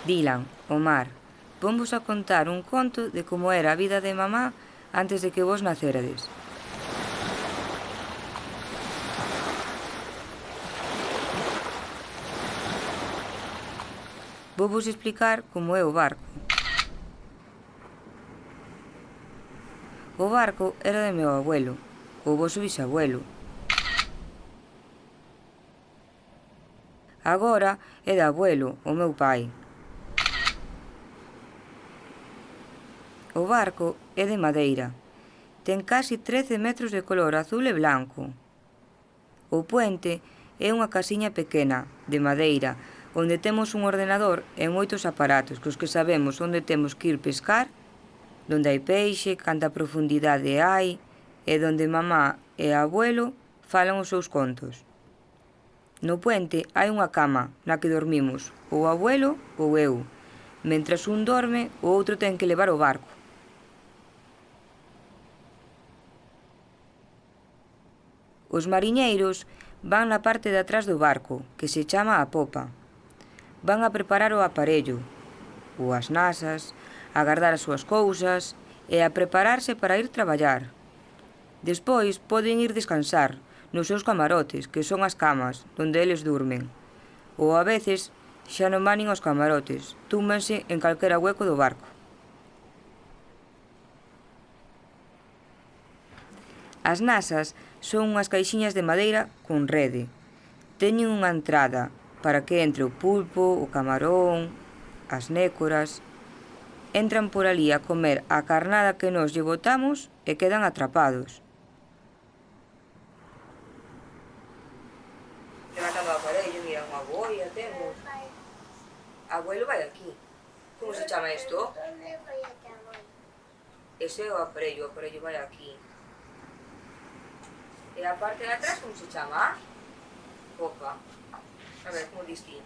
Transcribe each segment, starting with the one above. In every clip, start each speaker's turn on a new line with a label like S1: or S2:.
S1: Dylan, o mar, vomos a contar un conto de como era a vida de mamá antes de que vos nacerades. Vou vos explicar como é o barco. O barco era de meu abuelo, o voso bisabuelo. Agora é de abuelo, o meu pai. O barco é de madeira. Ten casi 13 metros de color azul e blanco. O puente é unha casiña pequena, de madeira, onde temos un ordenador e moitos aparatos cos que sabemos onde temos que ir pescar, donde hai peixe, canta profundidade hai, e donde mamá e abuelo falan os seus contos. No puente hai unha cama na que dormimos, ou o abuelo ou eu. Mentras un dorme, o outro ten que levar o barco. Os mariñeiros van na parte de atrás do barco, que se chama a popa. Van a preparar o aparello, ou as nasas, a guardar as súas cousas e a prepararse para ir traballar. Despois poden ir descansar nos seus camarotes, que son as camas, onde eles durmen. Ou a veces xa non van nin aos camarotes, túmbanse en calquera hueco do barco. As nasas son unhas caixiñas de madeira con rede. Teñen unha entrada para que entre o pulpo, o camarón, as nécoras. Entran por alí a comer a carnada que nós lle botamos e quedan atrapados. Levantando o aparello, mira, unha boia temos. Abuelo vai aquí. Como se chama isto? Ese é o aparello vai aquí. E a parte de atrás, como se chama? Popa. A ver, como dis ti?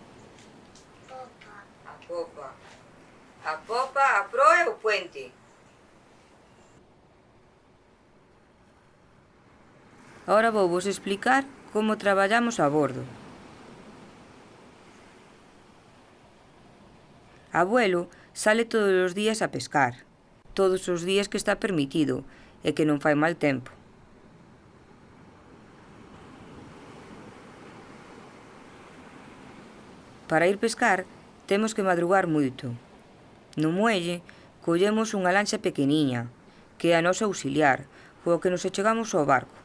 S2: Popa.
S1: A popa. A popa, a proa e o puente. Ahora vou vos explicar como traballamos a bordo. Abuelo sale todos os días a pescar. Todos os días que está permitido e que non fai mal tempo. Para ir pescar temos que madrugar moito. No muelle collemos unha lancha pequeniña, que é a nosa auxiliar, coa que nos achegamos ao barco.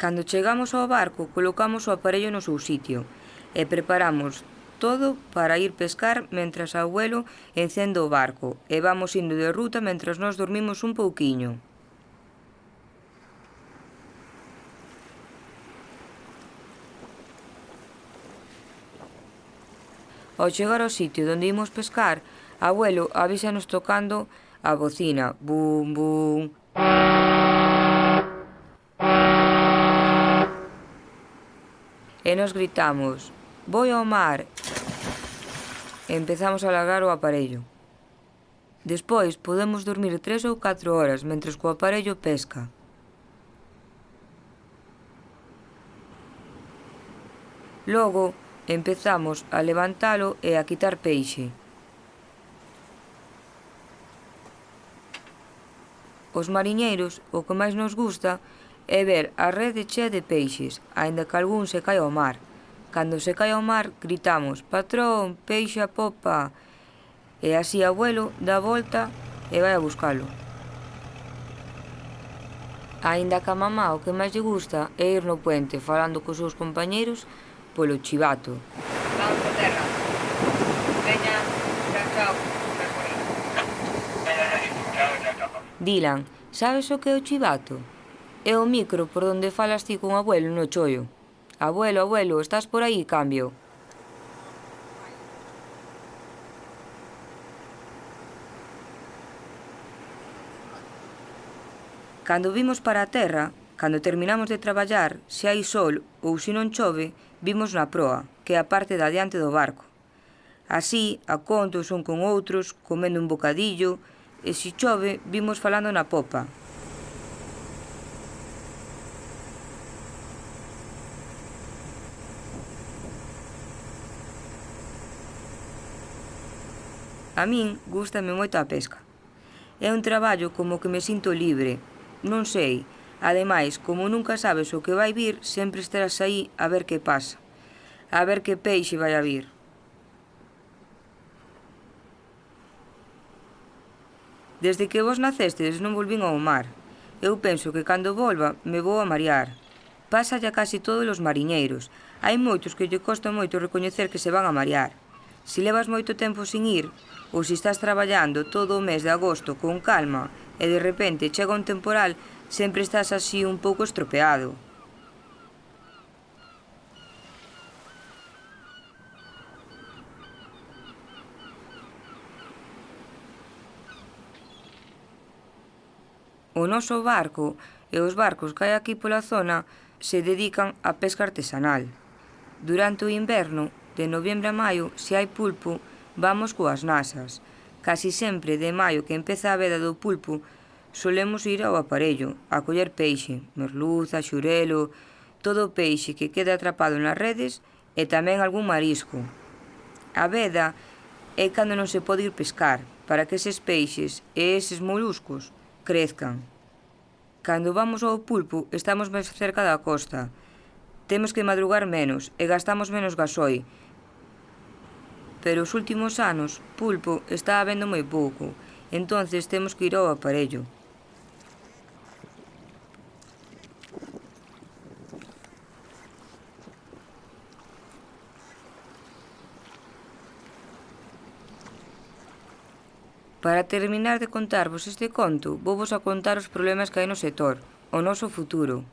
S1: Cando chegamos ao barco, colocamos o aparello no seu sitio e preparamos todo para ir pescar mentras o abuelo encende o barco e vamos indo de ruta mentras nós dormimos un pouquiño. Ao chegar ao sitio onde imos pescar, abuelo avísanos tocando a bocina, bum, bum. E nos gritamos, «Vou ao mar!» e empezamos a largar o aparello. Despois podemos dormir 3 ou 4 horas mentres que o aparello pesca. Logo empezamos a levantalo e a quitar peixe. Os mariñeiros o que máis nos gusta é ver a rede chea de peixes, aínda que algún se cae ao mar. Cando se cae ao mar, gritamos, «Patrón, peixe a popa!» E así abuelo dá a volta e vai a buscalo. Aínda que a mamá o que máis lle gusta é ir no puente falando cos seus compañeiros polo chivato. Vamos por terra. Veña, chao. Dylan, sabes o que é o chivato? É o micro por onde falas ti con abuelo no chollo. Abuelo, abuelo, estás por aí, cambio. Cando vimos para a terra, cando terminamos de traballar, se hai sol ou se non chove, vimos na proa, que é a parte de adiante do barco. Así, a contos un con outros, comendo un bocadillo, e se chove, vimos falando na popa. A min gústame moito a pesca. É un traballo como que me sinto libre. Non sei, ademais, como nunca sabes o que vai vir, sempre estarás aí a ver que pasa, a ver que peixe vai a vir. Desde que vos nacestes non volvín ao mar. Eu penso que cando volva me vou a marear. Pasa ya casi todos os mariñeiros. Hai moitos que lle costa moito recoñecer que se van a marear. Se levas moito tempo sin ir, ou se estás traballando todo o mes de agosto con calma e de repente chega un temporal, sempre estás así un pouco estropeado. O noso barco e os barcos que hai aquí pola zona se dedican á pesca artesanal. Durante o inverno, de noviembre a maio, se hai pulpo, vamos coas nasas. Casi sempre de maio que empeza a veda do pulpo, solemos ir ao aparello, a coller peixe, merluza, xurelo, todo o peixe que queda atrapado nas redes e tamén algún marisco. A veda é cando non se pode ir pescar, para que eses peixes e eses moluscos crezcan. Cando vamos ao pulpo, estamos máis cerca da costa. Temos que madrugar menos e gastamos menos gasoi. Pero os últimos anos, pulpo está habendo moi pouco, entonces temos que ir ao aparello. Para terminar de contarvos este conto, vouvos a contar os problemas que hai no sector, o noso futuro.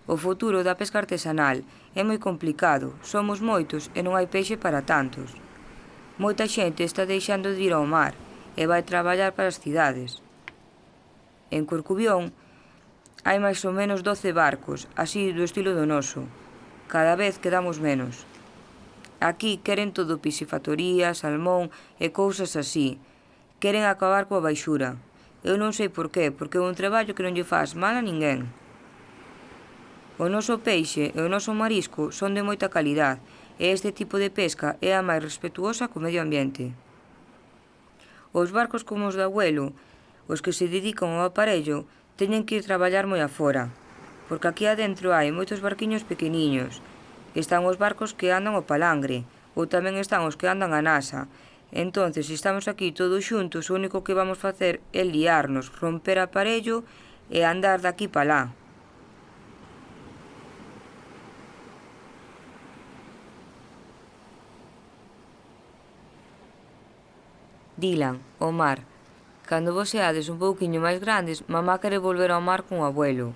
S1: O futuro da pesca artesanal é moi complicado, somos moitos e non hai peixe para tantos. Moita xente está deixando de ir ao mar e vai traballar para as cidades. En Corcubión hai máis ou menos 12 barcos, así do estilo do noso. Cada vez quedamos menos. Aquí queren todo piscifactoría, salmón e cousas así. Queren acabar coa baixura. Eu non sei por qué, porque é un traballo que non lle faz mal a ninguén. O noso peixe e o noso marisco son de moita calidad e este tipo de pesca é a máis respetuosa co medio ambiente. Os barcos como os do abuelo, os que se dedican ao aparello, teñen que ir traballar moi afora, porque aquí adentro hai moitos barquiños pequeniños. Están os barcos que andan ao palangre, ou tamén están os que andan a nasa. Entonces, se estamos aquí todos xuntos, o único que vamos facer é liarnos, romper aparello e andar daqui pa lá. Dylan, o mar. Cando vos seades un pouquiño máis grandes, mamá quere volver ao mar con o abuelo.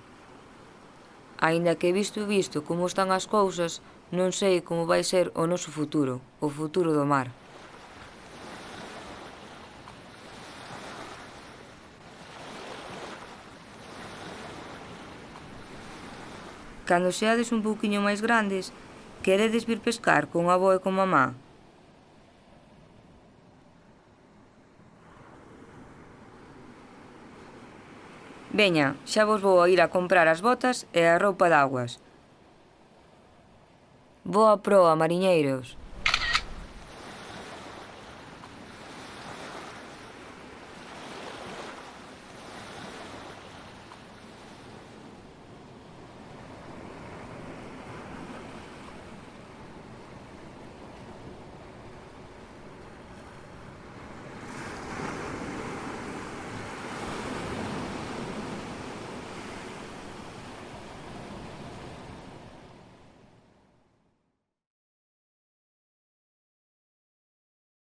S1: Aínda que visto como están as cousas, non sei como vai ser o noso futuro, o futuro do mar. Cando seades un pouquiño máis grandes, queredes vir pescar con avó e con mamá? Veña, xa vos vou a ir a comprar as botas e a roupa de augas. Boa proa, mariñeiros.